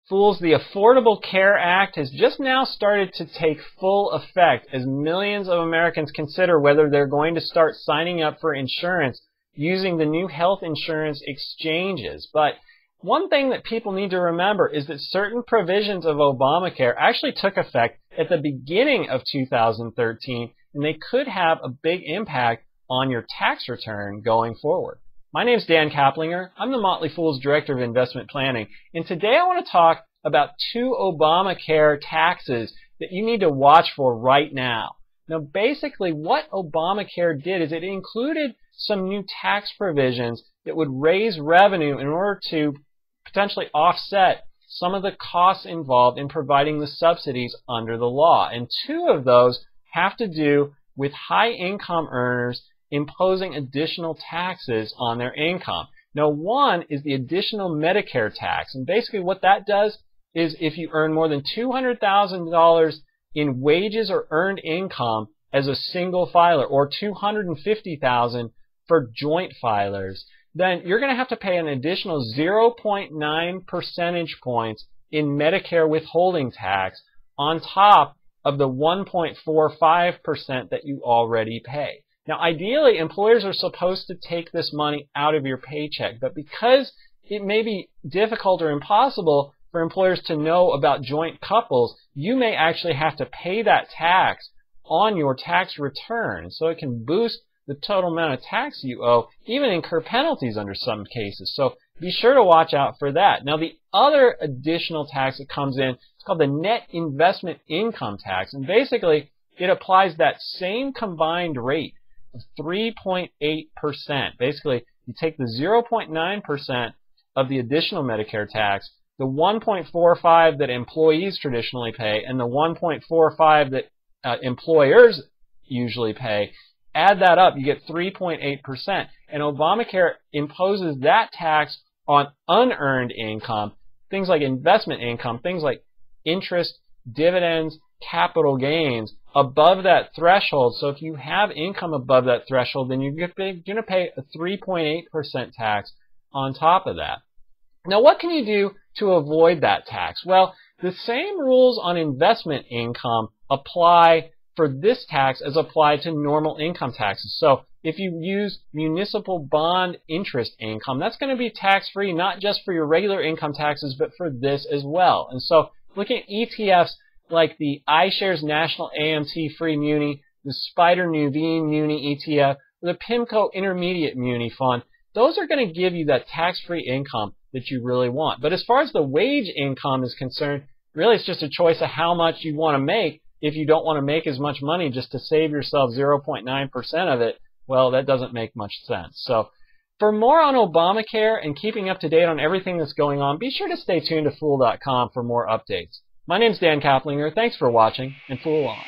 Fools, the Affordable Care Act has just now started to take full effect as millions of Americans consider whether they're going to start signing up for insurance using the new health insurance exchanges. But one thing that people need to remember is that certain provisions of Obamacare actually took effect at the beginning of 2013, and they could have a big impact on your tax return going forward. My name is Dan Caplinger. I'm the Motley Fool's Director of Investment Planning, and today I want to talk about 2 Obamacare taxes that you need to watch for right now. Now, basically, what Obamacare did is it included some new tax provisions that would raise revenue in order to potentially offset some of the costs involved in providing the subsidies under the law. And 2 of those have to do with high-income earners imposing additional taxes on their income. Now, one is the additional Medicare tax, and basically what that does is if you earn more than $200,000 in wages or earned income as a single filer, or $250,000 for joint filers, then you're going to have to pay an additional 0.9 percentage points in Medicare withholding tax on top of the 1.45% that you already pay. Now, ideally, employers are supposed to take this money out of your paycheck, but because it may be difficult or impossible for employers to know about joint couples, you may actually have to pay that tax on your tax return. So it can boost the total amount of tax you owe, even incur penalties under some cases. So be sure to watch out for that. Now, the other additional tax that comes in is called the net investment income tax, and basically it applies that same combined rate of 3.8%. Basically, you take the 0.9% of the additional Medicare tax, the 1.45 that employees traditionally pay, and the 1.45 that employers usually pay. Add that up, you get 3.8%. And Obamacare imposes that tax on unearned income, things like investment income, things like interest, dividends, capital gains, above that threshold. So if you have income above that threshold, then you're going to pay a 3.8% tax on top of that. Now, what can you do to avoid that tax? Well, the same rules on investment income apply for this tax as apply to normal income taxes. So if you use municipal bond interest income, that's going to be tax-free, not just for your regular income taxes, but for this as well. And so looking at ETFs like the iShares National AMT Free Muni, the SPDR Nuveen Muni ETF, or the PIMCO Intermediate Muni Fund, those are going to give you that tax-free income that you really want. But as far as the wage income is concerned, really it's just a choice of how much you want to make. If you don't want to make as much money just to save yourself 0.9% of it, well, that doesn't make much sense. So for more on Obamacare and keeping up to date on everything that's going on, be sure to stay tuned to Fool.com for more updates. My name's Dan Caplinger. Thanks for watching, and Fool on.